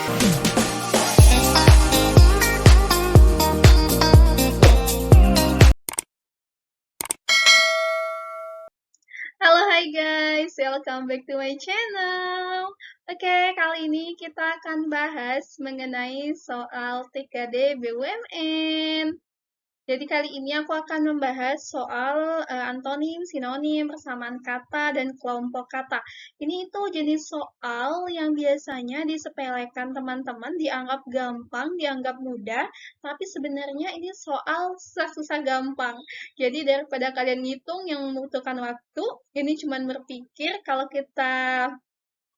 Halo, hai guys, welcome back to my channel. Oke, kali ini kita akan bahas mengenai soal TKD BUMN. Jadi kali ini aku akan membahas soal antonim, sinonim, persamaan kata, dan kelompok kata. Ini itu jenis soal yang biasanya disepelekan teman-teman, dianggap gampang, dianggap mudah, tapi sebenarnya ini soal susah-susah gampang. Jadi daripada kalian ngitung yang membutuhkan waktu, ini cuma berpikir kalau kita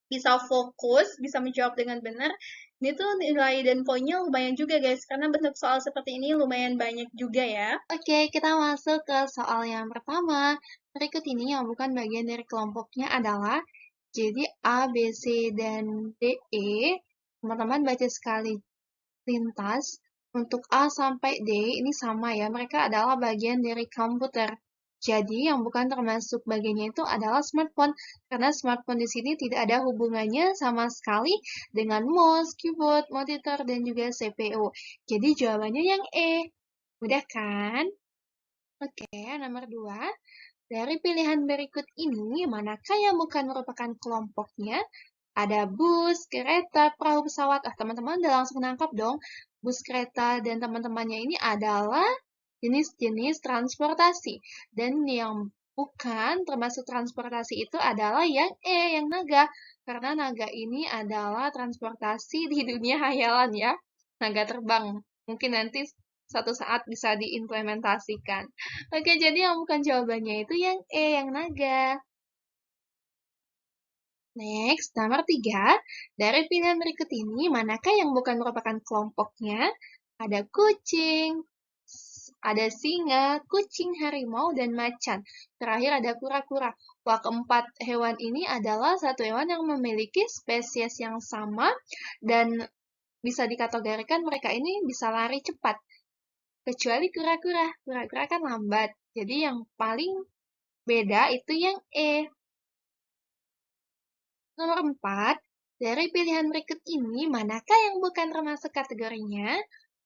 bisa fokus, bisa menjawab dengan benar. Ini tuh nilai dan poinnya lumayan juga guys, karena bentuk soal seperti ini lumayan banyak juga ya. Oke, kita masuk ke soal yang pertama. Berikut ini yang bukan bagian dari kelompoknya adalah, jadi A, B, C, dan D, E. Teman-teman baca sekali lintas. Untuk A sampai D ini sama ya, mereka adalah bagian dari komputer. Jadi yang bukan termasuk bagiannya itu adalah smartphone, karena smartphone di sini tidak ada hubungannya sama sekali dengan mouse, keyboard, monitor, dan juga CPU. Jadi jawabannya yang E. Mudah kan? Oke, nomor 2. Dari pilihan berikut ini, manakah yang bukan merupakan kelompoknya? Ada bus, kereta, perahu, pesawat. Teman-teman udah langsung nangkap dong. Bus, kereta, dan teman-temannya ini adalah jenis-jenis transportasi. Dan yang bukan termasuk transportasi itu adalah yang E, yang naga. Karena naga ini adalah transportasi di dunia hayalan ya. Naga terbang. Mungkin nanti suatu saat bisa diimplementasikan. Oke, jadi yang bukan jawabannya itu yang E, yang naga. Next, nomor 3. Dari pilihan berikut ini, manakah yang bukan merupakan kelompoknya? Ada kucing, ada singa, kucing, harimau, dan macan. Terakhir ada kura-kura. Wah, keempat hewan ini adalah satu hewan yang memiliki spesies yang sama dan bisa dikategorikan mereka ini bisa lari cepat. Kecuali kura-kura. Kura-kura kan lambat. Jadi yang paling beda itu yang E. Nomor 4, dari pilihan berikut ini, manakah yang bukan termasuk kategorinya?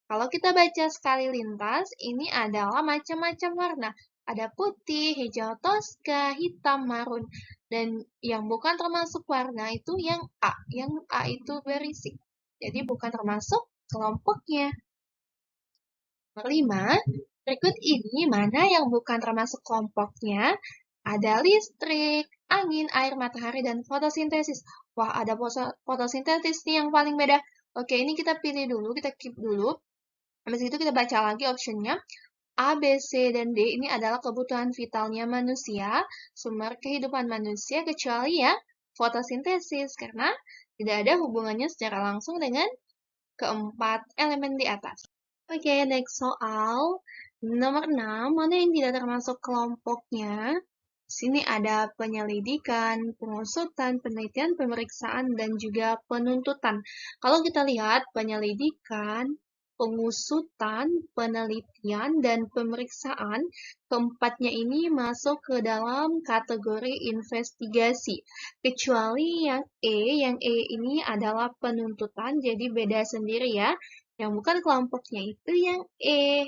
Kalau kita baca sekali lintas, ini adalah macam-macam warna. Ada putih, hijau toska, hitam, marun. Dan yang bukan termasuk warna itu yang A. Yang A itu berisik. Jadi bukan termasuk kelompoknya. Nomor 5, berikut ini mana yang bukan termasuk kelompoknya? Ada listrik, angin, air, matahari, dan fotosintesis. Wah, ada fotosintesis nih yang paling beda. Oke, ini kita pilih dulu, kita keep dulu. Habis itu kita baca lagi optionnya. A, B, C, dan D ini adalah kebutuhan vitalnya manusia, sumber kehidupan manusia, kecuali ya fotosintesis, karena tidak ada hubungannya secara langsung dengan keempat elemen di atas. Oke, next soal. Nomor 6, mana yang tidak termasuk kelompoknya? Sini ada penyelidikan, pengusutan, penelitian, pemeriksaan, dan juga penuntutan. Kalau kita lihat penyelidikan, pengusutan, penelitian, dan pemeriksaan, keempatnya ini masuk ke dalam kategori investigasi. Kecuali yang E ini adalah penuntutan, jadi beda sendiri ya. Yang bukan kelompoknya itu yang E.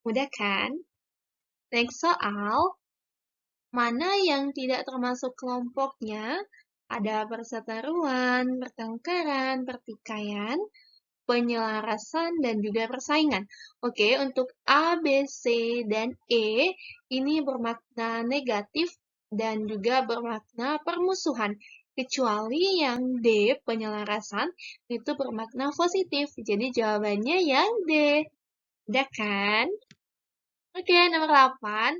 Mudah kan? Next soal. Mana yang tidak termasuk kelompoknya? Ada perseteruan, pertengkaran, pertikaian, penyelarasan, dan juga persaingan. Oke, untuk A, B, C, dan E, ini bermakna negatif dan juga bermakna permusuhan. Kecuali yang D, penyelarasan, itu bermakna positif. Jadi jawabannya yang D. Udah kan? Oke, nomor 8.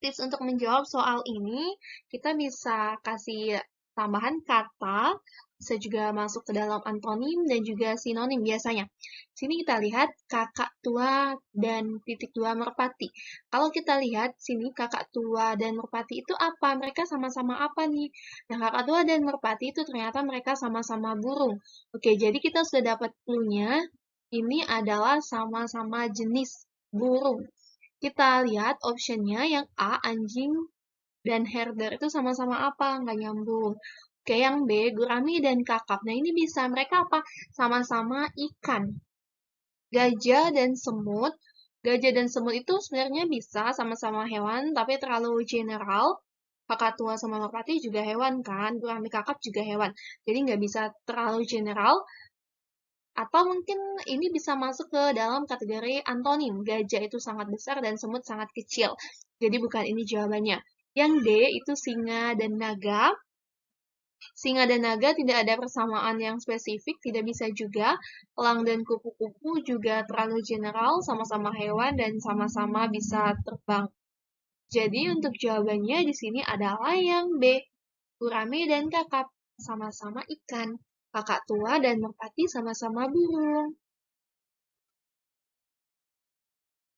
Tips untuk menjawab soal ini, kita bisa kasih tambahan kata, bisa juga masuk ke dalam antonim dan juga sinonim biasanya. Sini kita lihat kakak tua dan titik dua merpati. Kalau kita lihat sini kakak tua dan merpati itu apa? Mereka sama-sama apa nih? Nah, kakak tua dan merpati itu ternyata mereka sama-sama burung. Oke, jadi kita sudah dapat clue-nya. Ini adalah sama-sama jenis burung. Kita lihat optionnya yang A, anjing dan herder itu sama-sama apa? Nggak nyambung. Oke, yang B, gurami dan kakap. Nah, ini bisa mereka apa? Sama-sama ikan. Gajah dan semut. Gajah dan semut itu sebenarnya bisa sama-sama hewan, tapi terlalu general. Kakatua sama merpati juga hewan kan, gurami kakap juga hewan. Jadi nggak bisa terlalu general. Atau mungkin ini bisa masuk ke dalam kategori antonim. Gajah itu sangat besar dan semut sangat kecil. Jadi bukan ini jawabannya. Yang D itu singa dan naga. Singa dan naga tidak ada persamaan yang spesifik, tidak bisa juga. Elang dan kupu-kupu juga terlalu general, sama-sama hewan dan sama-sama bisa terbang. Jadi untuk jawabannya di sini adalah yang B. Gurame dan kakap sama-sama ikan. Kakak tua dan merpati sama-sama burung.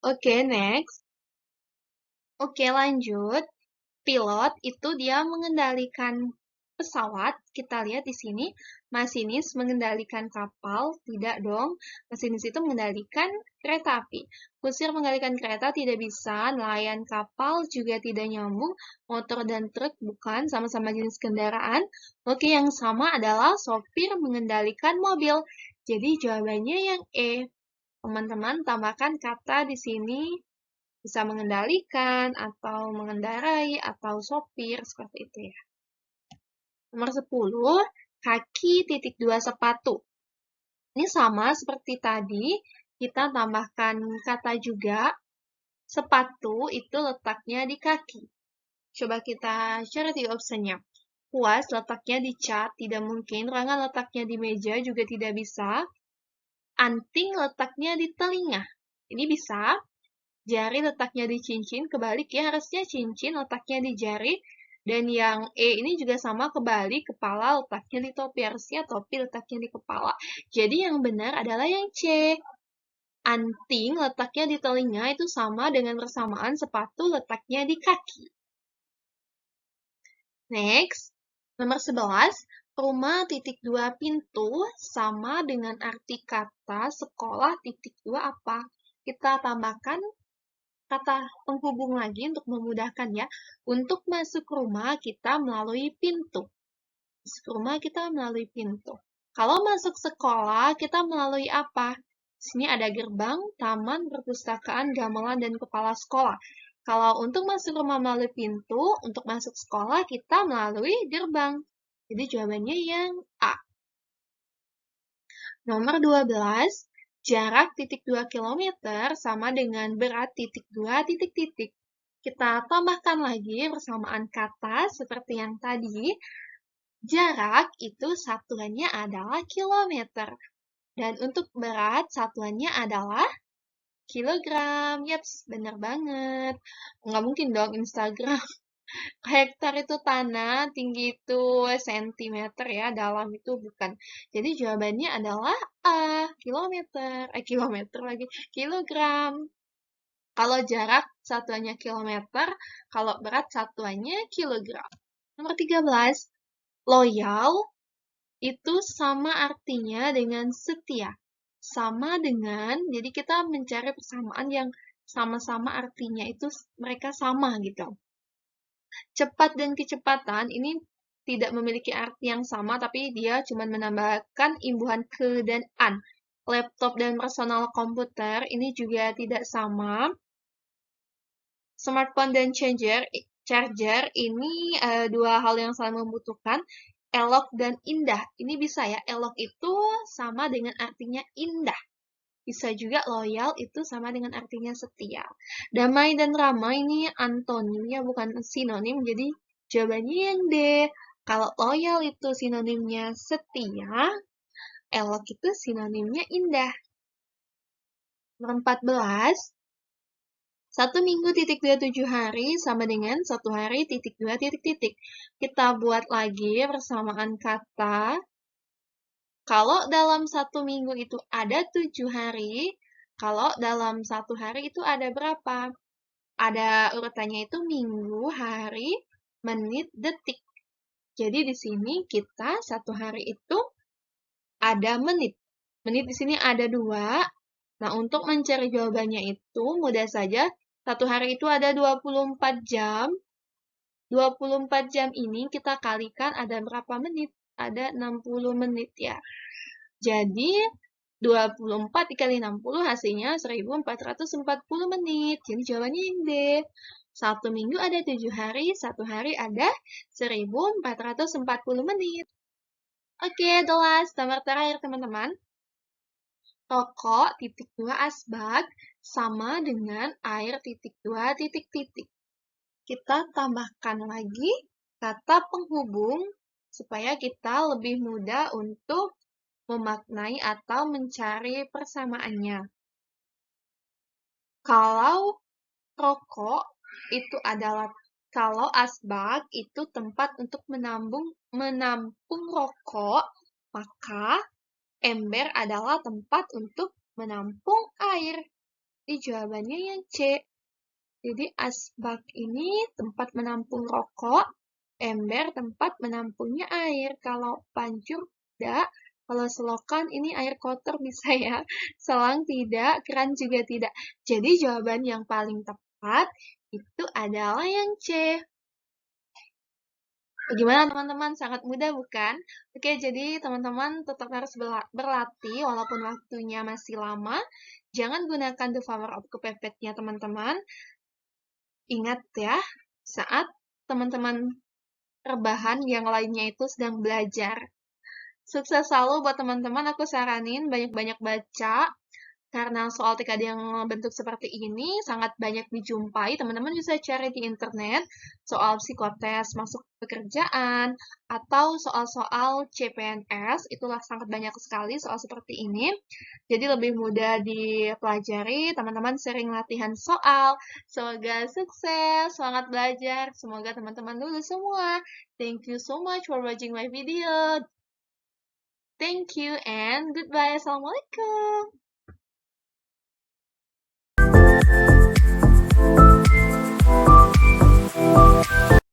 Oke, next. Oke, lanjut. Pilot itu dia mengendalikan pesawat. Kita lihat di sini, masinis mengendalikan kapal. Tidak dong, masinis itu mengendalikan kereta api. Kusir mengendalikan kereta tidak bisa, nelayan kapal juga tidak nyambung, motor dan truk bukan, sama-sama jenis kendaraan. Oke, yang sama adalah sopir mengendalikan mobil. Jadi jawabannya yang E. Teman-teman tambahkan kata di sini bisa mengendalikan, atau mengendarai, atau sopir, seperti itu ya. Nomor 10, kaki titik 2 sepatu. Ini sama seperti tadi, kita tambahkan kata juga, sepatu itu letaknya di kaki. Coba kita cari di optionnya. Puas letaknya di cat, tidak mungkin. Rangan letaknya di meja, juga tidak bisa. Anting letaknya di telinga. Ini bisa. Jari letaknya di cincin, kebalik ya, harusnya cincin letaknya di jari. Dan yang E ini juga sama kebalik, kepala letaknya di topi, harusnya topi letaknya di kepala. Jadi yang benar adalah yang C. Anting letaknya di telinga itu sama dengan persamaan sepatu letaknya di kaki. Next, nomor 11, rumah titik 2 pintu sama dengan arti kata sekolah titik 2 apa? Kita tambahkan kata penghubung lagi untuk memudahkan ya. Untuk masuk rumah kita melalui pintu. Masuk rumah kita melalui pintu. Kalau masuk sekolah kita melalui apa? Di sini ada gerbang, taman, perpustakaan, gamelan, dan kepala sekolah. Kalau untuk masuk rumah melalui pintu, untuk masuk sekolah kita melalui gerbang. Jadi jawabannya yang A. Nomor 12, jarak titik 2 km sama dengan berat titik 2 titik-titik. Kita tambahkan lagi persamaan kata seperti yang tadi. Jarak itu satuannya adalah kilometer. Dan untuk berat satuannya adalah kilogram. Yaps, benar banget. Nggak mungkin dong Instagram. Hektar itu tanah, tinggi itu sentimeter ya, dalam itu bukan. Jadi jawabannya adalah A, kilometer. Kilometer lagi, kilogram. Kalau jarak satuannya kilometer, kalau berat satuannya kilogram. Nomor 13, loyal itu sama artinya dengan setia. Sama dengan, jadi kita mencari persamaan yang sama-sama artinya itu mereka sama gitu. Cepat dan kecepatan ini tidak memiliki arti yang sama, tapi dia cuma menambahkan imbuhan ke dan an. Laptop dan personal komputer ini juga tidak sama. Smartphone dan charger ini dua hal yang saling membutuhkan. Elok dan indah. Ini bisa ya, elok itu sama dengan artinya indah. Bisa juga loyal itu sama dengan artinya setia. Damai dan ramai ini antonimnya bukan sinonim, jadi jawabannya yang D. Kalau loyal itu sinonimnya setia, elok itu sinonimnya indah. Nomor 14, 1 minggu,27 hari sama dengan 1 hari,2 titik. Kita buat lagi persamaan kata. Kalau dalam 1 minggu itu ada 7 hari, kalau dalam 1 hari itu ada berapa? Ada urutannya itu minggu, hari, menit, detik. Jadi di sini kita 1 hari itu ada menit. Menit di sini ada 2. Nah, untuk mencari jawabannya itu mudah saja. 1 hari itu ada 24 jam. 24 jam ini kita kalikan ada berapa menit? Ada 60 menit ya. Jadi 24 dikali 60 hasilnya 1440 menit. Jadi jawabannya yang D. Satu minggu ada 7 hari, satu hari ada 1440 menit. Oke, the last, nomor terakhir teman-teman. Rokok titik 2 asbak sama dengan air titik 2 titik titik. Kita tambahkan lagi kata penghubung supaya kita lebih mudah untuk memaknai atau mencari persamaannya. Kalau rokok itu adalah kalau asbak itu tempat untuk menampung rokok, maka ember adalah tempat untuk menampung air. Jadi jawabannya yang C. Jadi asbak ini tempat menampung rokok, ember tempat menampungnya air. Kalau pancur tidak, kalau selokan ini air kotor bisa ya. Selang tidak, keran juga tidak. Jadi jawaban yang paling tepat itu adalah yang C. Bagaimana teman-teman? Sangat mudah bukan? Oke, jadi teman-teman tetap harus berlatih walaupun waktunya masih lama. Jangan gunakan the power of kepepetnya teman-teman. Ingat ya, saat teman-teman rebahan yang lainnya itu sedang belajar. Sukses selalu buat teman-teman, aku saranin banyak-banyak baca, karena soal TKD yang bentuk seperti ini sangat banyak dijumpai. Teman-teman bisa cari di internet soal psikotes masuk pekerjaan atau soal-soal CPNS. Itulah sangat banyak sekali soal seperti ini. Jadi lebih mudah dipelajari. Teman-teman sering latihan soal. Semoga sukses, semangat belajar. Semoga teman-teman lulus semua. Thank you so much for watching my video. Thank you and goodbye. Assalamualaikum.